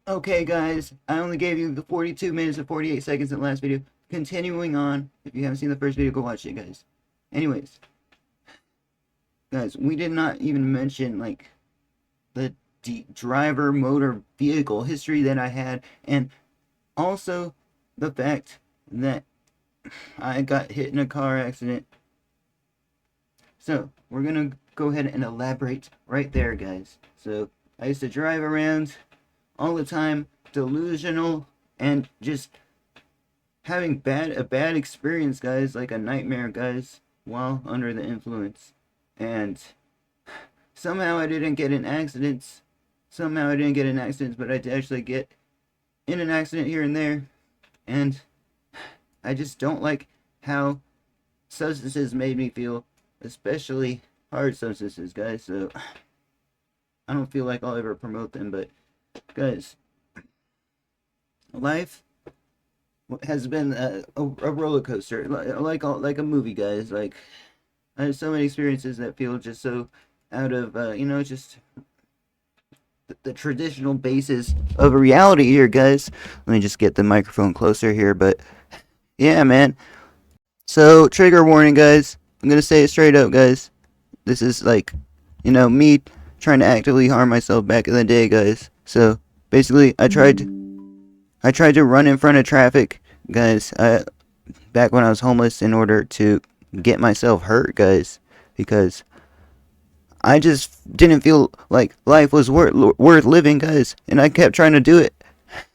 Okay, guys, I only gave you the 42 minutes and 48 seconds in the last video. Continuing on, if you haven't seen the first video, go watch it, guys. Anyways, guys, we did not even mention, like, the driver motor vehicle history that I had, and also the fact that I got hit in a car accident. So, we're gonna go ahead and elaborate right there, guys. So, I used to drive around all the time, delusional, and just having a bad experience, guys, like a nightmare, guys, while under the influence. And somehow I didn't get in accidents. Somehow I didn't get in accidents, but I did actually get in an accident here and there. And I just don't like how substances made me feel, especially hard substances, guys. So I don't feel like I'll ever promote them, but guys, life has been a roller coaster, like a movie, guys. Like, I have so many experiences that feel just so out of just the traditional basis of reality here, guys. Let me just get the microphone closer here, but yeah, man. So, trigger warning, guys. I'm gonna say it straight up, guys. This is like, me trying to actively harm myself back in the day, guys. So basically, I tried to run in front of traffic, guys, back when I was homeless, in order to get myself hurt, guys, because I just didn't feel like life was worth living, guys, and I kept trying to do it.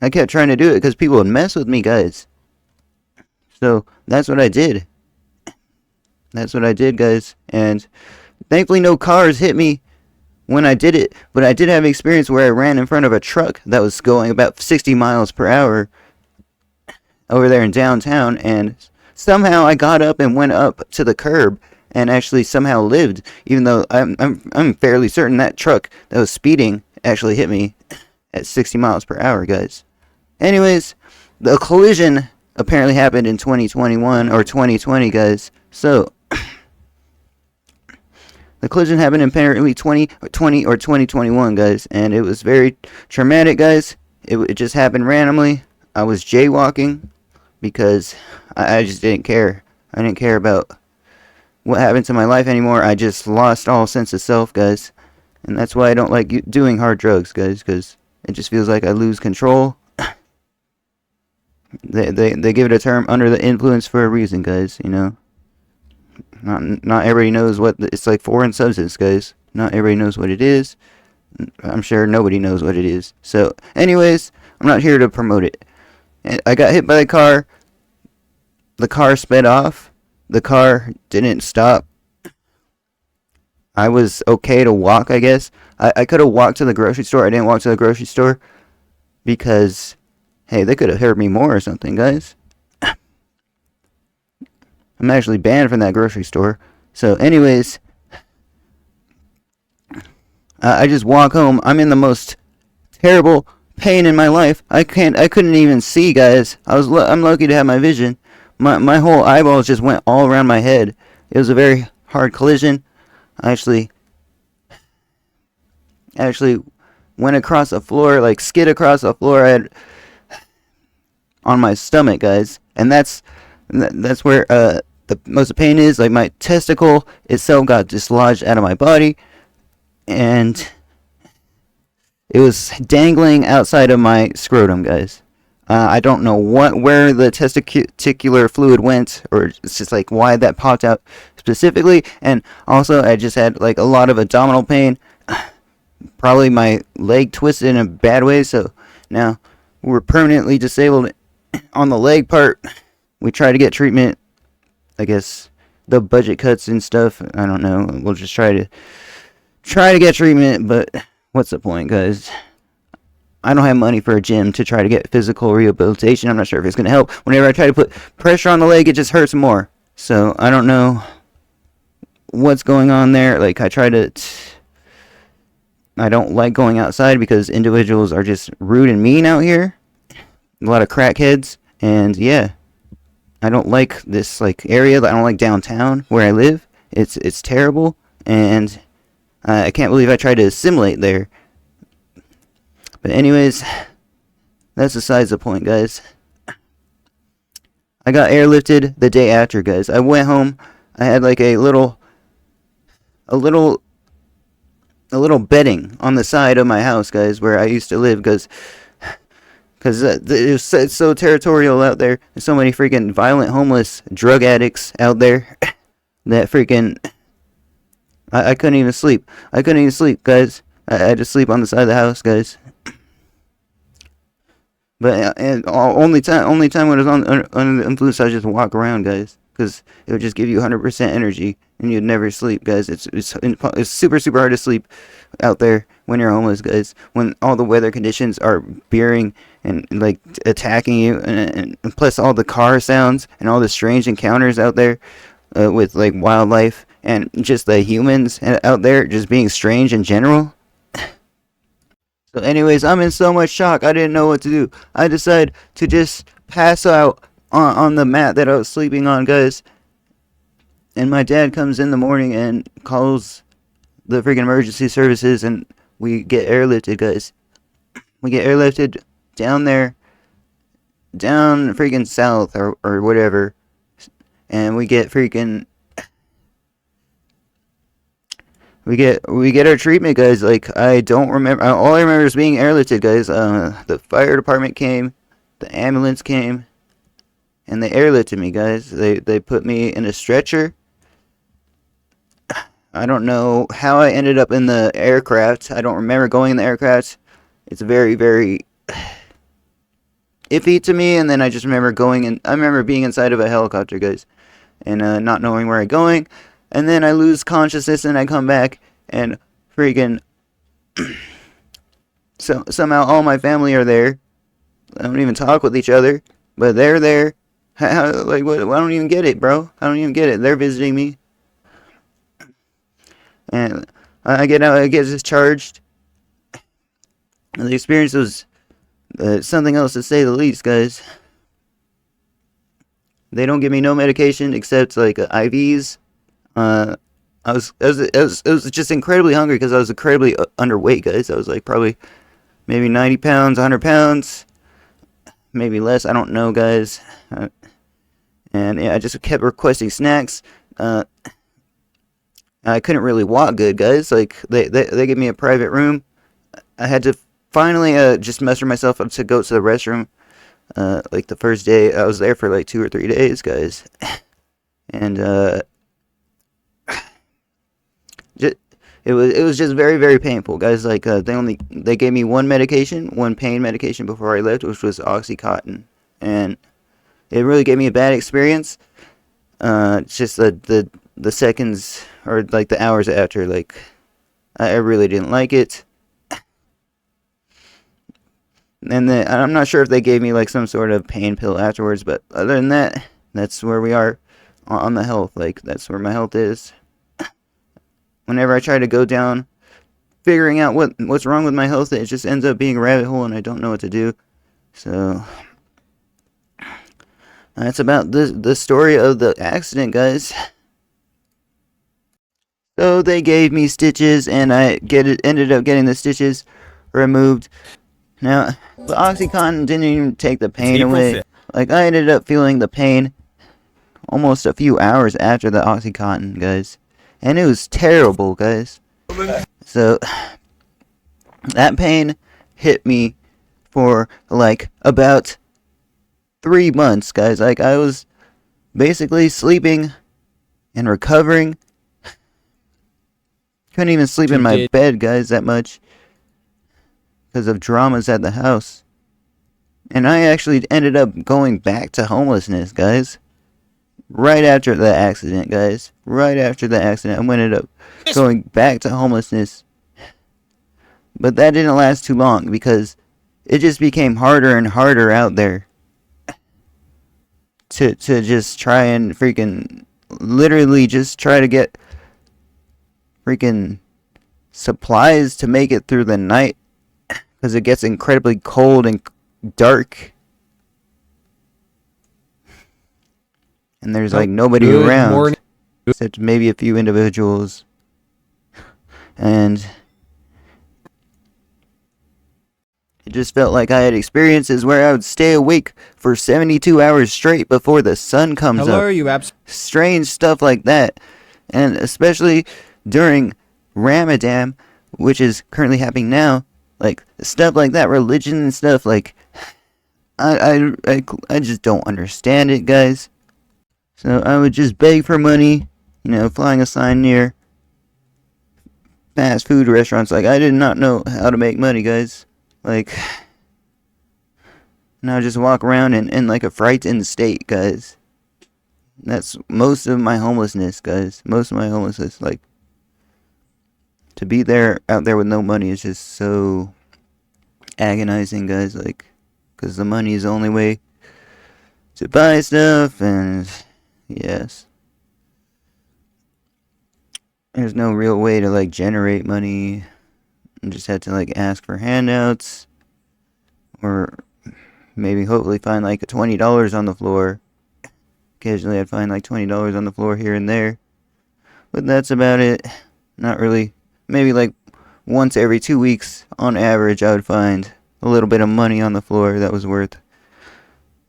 I kept trying to do it because people would mess with me, guys. So that's what I did. That's what I did, guys, and thankfully no cars hit me when I did it, but I did have an experience where I ran in front of a truck that was going about 60 miles per hour over there in downtown, and somehow I got up and went up to the curb and actually somehow lived, even though I'm fairly certain that truck that was speeding actually hit me at 60 miles per hour, guys. Anyways, the collision apparently happened in 2021 or 2020, guys. So the collision happened in apparently 2020 or 2021, guys, and it was very traumatic, guys. It just happened randomly. I was jaywalking because I just didn't care. I didn't care about what happened to my life anymore. I just lost all sense of self, guys, and that's why I don't like doing hard drugs, guys, because it just feels like I lose control. They give it a term, under the influence, for a reason, guys. Not everybody knows what it's like. Foreign substance, guys. Not everybody knows what it is. I'm sure nobody knows what it is. So, anyways, I'm not here to promote it. I got hit by the car. The car sped off. The car didn't stop. I was okay to walk, I guess. I could have walked to the grocery store. I didn't walk to the grocery store because, hey, they could have hurt me more or something, guys. I'm actually banned from that grocery store. So anyways, I just walk home. I'm in the most terrible pain in my life. I couldn't even see, guys. I'm lucky to have my vision. My whole eyeballs just went all around my head. It was a very hard collision. I actually went across the floor, like skid across the floor on my stomach, guys. And that's where the most pain is. Like, my testicle itself got dislodged out of my body, and it was dangling outside of my scrotum, guys. I don't know where the testicular fluid went, or it's just like why that popped out specifically. And also, I just had like a lot of abdominal pain. Probably my leg twisted in a bad way, so now we're permanently disabled on the leg part. We try to get treatment. I guess the budget cuts and stuff, I don't know. We'll just try to get treatment, but what's the point, guys? I don't have money for a gym to try to get physical rehabilitation. I'm not sure if it's going to help. Whenever I try to put pressure on the leg, it just hurts more. So I don't know what's going on there. Like, I don't like going outside because individuals are just rude and mean out here. A lot of crackheads, and yeah. I don't like this area. I don't like downtown where I live. It's terrible, and I can't believe I tried to assimilate there. But anyways, That's besides the point, guys. I got airlifted the day after, guys. I went home. I had like a little bedding on the side of my house, guys, where I used to live, because it's so territorial out there. There's so many freaking violent, homeless, drug addicts out there that freaking I couldn't even sleep. I couldn't even sleep, guys. I had to sleep on the side of the house, guys. But and only time when I was under the influence, I would just walk around, guys, because it would just give you 100% energy, and you'd never sleep, guys. It's super hard to sleep out there when you're homeless, guys. When all the weather conditions are beering and like attacking you, and plus all the car sounds and all the strange encounters out there with like wildlife and just the humans out there just being strange in general. So anyways, I'm in so much shock, I didn't know what to do. I decided to just pass out on the mat that I was sleeping on, guys. And my dad comes in the morning and calls the freaking emergency services, and we get airlifted, guys. We get airlifted down there, down freaking south or whatever. And we get freaking... We get our treatment, guys. Like, I don't remember. All I remember is being airlifted, guys. The fire department came, the ambulance came, and they airlifted me, guys. They put me in a stretcher. I don't know how I ended up in the aircraft. I don't remember going in the aircraft. It's very iffy to me. And then I just remember going in. I remember being inside of a helicopter, guys, and not knowing where I'm going. And then I lose consciousness and I come back and freaking somehow all my family are there. I don't even talk with each other, but they're there. Like, what? I don't even get it, bro. I don't even get it. They're visiting me, and I get out. I get discharged. And the experience was something else, to say the least, guys. They don't give me no medication except like IVs. I was just incredibly hungry because I was incredibly underweight, guys. I was like probably maybe 90 pounds, 100 pounds, maybe less. I don't know, guys. And yeah, I just kept requesting snacks. I couldn't really walk good, guys. Like they gave me a private room. I had to finally just muster myself up to go to the restroom. Like the first day, I was there for like 2 or 3 days, guys. And it was just very painful, guys. Like they gave me one pain medication before I left, which was Oxycontin, and it really gave me a bad experience. Just the seconds or like the hours after, like I really didn't like it. And then I'm not sure if they gave me like some sort of pain pill afterwards, but other than that, that's where we are on the health. Like that's where my health is. Whenever I try to go down figuring out what's wrong with my health, it just ends up being a rabbit hole and I don't know what to do. So that's about the story of the accident, guys. So they gave me stitches and I ended up getting the stitches removed. Now, the Oxycontin didn't even take the pain away. Like, I ended up feeling the pain almost a few hours after the Oxycontin, guys. And it was terrible, guys. So, that pain hit me for, like, about 3 months, guys. Like, I was basically sleeping and recovering. Couldn't even sleep in my bed, guys, that much. Because of dramas at the house. And I actually ended up going back to homelessness, guys. Right after the accident, guys. Right after the accident, I ended up going back to homelessness. But that didn't last too long because it just became harder and harder out there to just try and freaking literally just try to get freaking supplies to make it through the night. Because it gets incredibly cold and dark. And there's like nobody around. Except maybe a few individuals. And It just felt like I had experiences where I would stay awake for 72 hours straight before the sun comes up. Strange stuff like that. And especially during Ramadan, which is currently happening now, like stuff like that, religion and stuff, like I just don't understand it, guys. So I would just beg for money, flying a sign near fast food restaurants. Like, I did not know how to make money, guys. Like, and I would just walk around in like a frightened state, guys. That's most of my homelessness, guys. Most of my homelessness, like, to be out there with no money is just so agonizing, guys. Like, because the money is the only way to buy stuff, and yes, there's no real way to like generate money. You just had to like ask for handouts, or maybe hopefully find like $20 on the floor. Occasionally I'd find like $20 on the floor here and there, but that's about it. Not really. Maybe like once every 2 weeks on average I would find a little bit of money on the floor that was worth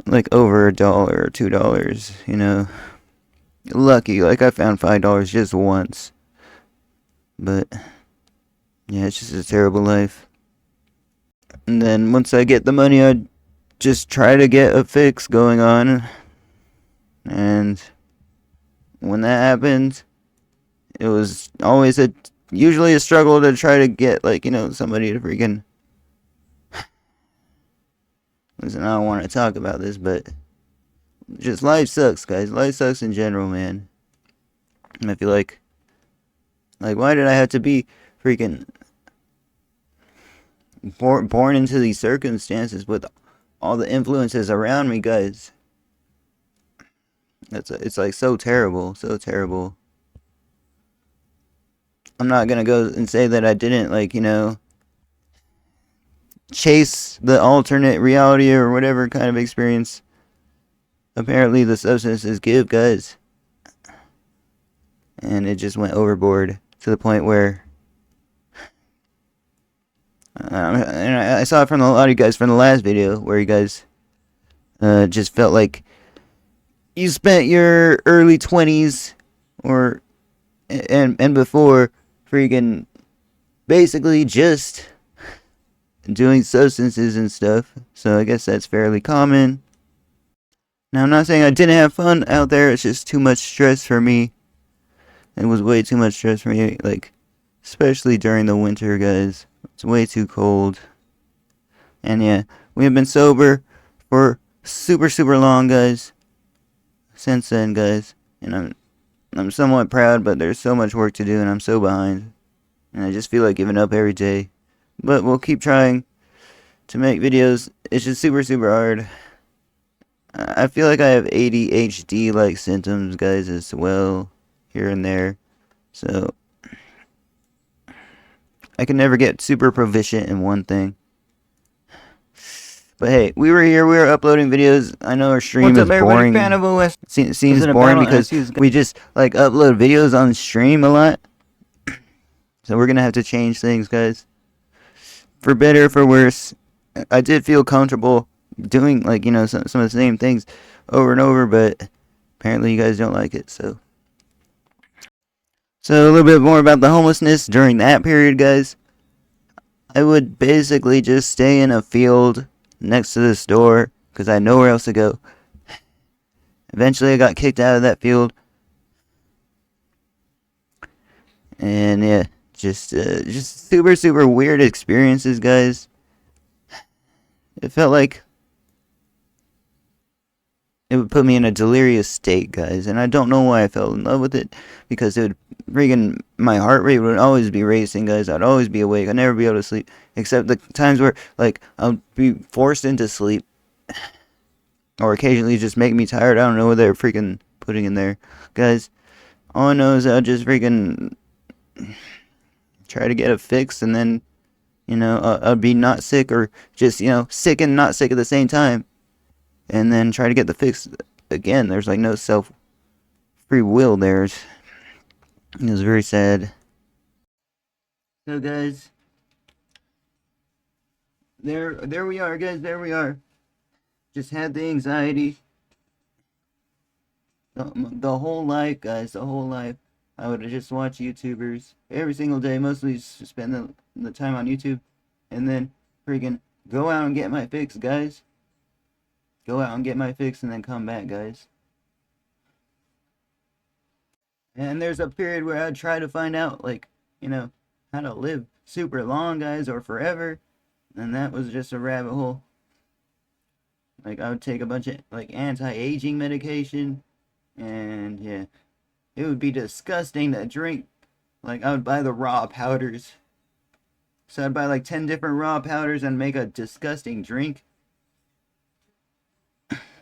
like over $1 or $2, Lucky, like I found $5 just once. But yeah, it's just a terrible life. And then once I get the money, I'd just try to get a fix going on. And when that happened, it was always usually a struggle to try to get, like, somebody to freaking... Listen, I don't want to talk about this, but just life sucks, guys. Life sucks in general, man. And I feel like, why did I have to be freaking born into these circumstances with all the influences around me, guys? It's like so terrible, so terrible. I'm not gonna go and say that I didn't, like, chase the alternate reality or whatever kind of experience apparently the substances give, guys. And it just went overboard to the point where and I saw it from a lot of you guys from the last video where you guys just felt like you spent your early 20s and before freaking basically just doing substances and stuff. So I guess that's fairly common. Now, I'm not saying I didn't have fun out there. It's just too much stress for me. It was way too much stress for me, like, especially during the winter, guys. It's way too cold. And yeah, we have been sober for super, super long, guys. Since then, guys. And I'm somewhat proud, but there's so much work to do, and I'm so behind. And I just feel like giving up every day. But we'll keep trying to make videos. It's just super, super hard. I feel like I have ADHD-like symptoms, guys, as well, here and there. So I can never get super proficient in one thing. But hey, we were uploading videos. I know our stream is boring. It seems boring because we just like upload videos on stream a lot. So we're gonna have to change things, guys. For better or for worse. I did feel comfortable doing, like, some of the same things over and over, but apparently you guys don't like it. So a little bit more about the homelessness during that period, guys. I would basically just stay in a field next to the store because I had nowhere else to go. Eventually I got kicked out of that field. And yeah, just super, super weird experiences, guys. It felt like it would put me in a delirious state, guys. And I don't know why I fell in love with it. Because it would freaking, my heart rate would always be racing, guys. I'd always be awake. I'd never be able to sleep. Except the times where, like, I'll be forced into sleep. Or occasionally just make me tired. I don't know what they're freaking putting in there. Guys, all I know is I'll just freaking try to get a fix. And then, I'll be not sick or just, sick and not sick at the same time. And then try to get the fix again. There's like no free will there. It was very sad. So guys, there we are, guys. There we are. Just had the anxiety. The whole life, guys. The whole life. I would have just watched YouTubers every single day. Mostly spend the time on YouTube, and then freaking go out and get my fix, guys. Go out and get my fix, and then come back, guys. And there's a period where I'd try to find out, like, how to live super long, guys, or forever. And that was just a rabbit hole. Like, I would take a bunch of, like, anti-aging medication. And, yeah. It would be disgusting to drink. Like, I would buy the raw powders. So I'd buy, like, 10 different raw powders and make a disgusting drink.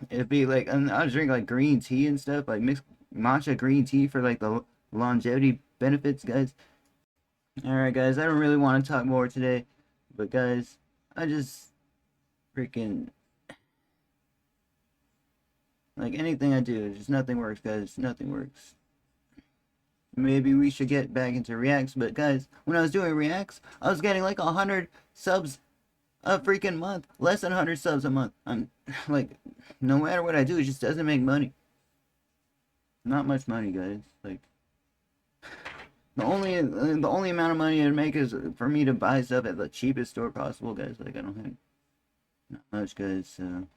It'd be, like, and I'd drink, like, green tea and stuff. Like, mix matcha green tea for, like, the longevity benefits, guys. Alright, guys, I don't really want to talk more today, but guys, I just freaking, like, anything I do, just nothing works, guys. Nothing works. Maybe we should get back into reacts, but guys, when I was doing reacts, I was getting like 100 subs a freaking month, less than 100 subs a month. I'm like, no matter what I do, it just doesn't make money. Not much money, guys. Like, the only amount of money I'd make is for me to buy stuff at the cheapest store possible, guys. Like, I don't have not much, guys. So,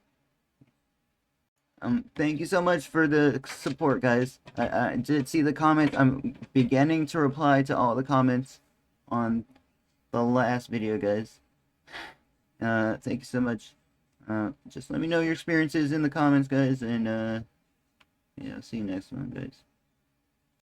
thank you so much for the support, guys. I did see the comments. I'm beginning to reply to all the comments on the last video, guys. Thank you so much. Just let me know your experiences in the comments, guys, and yeah, see you next one, guys.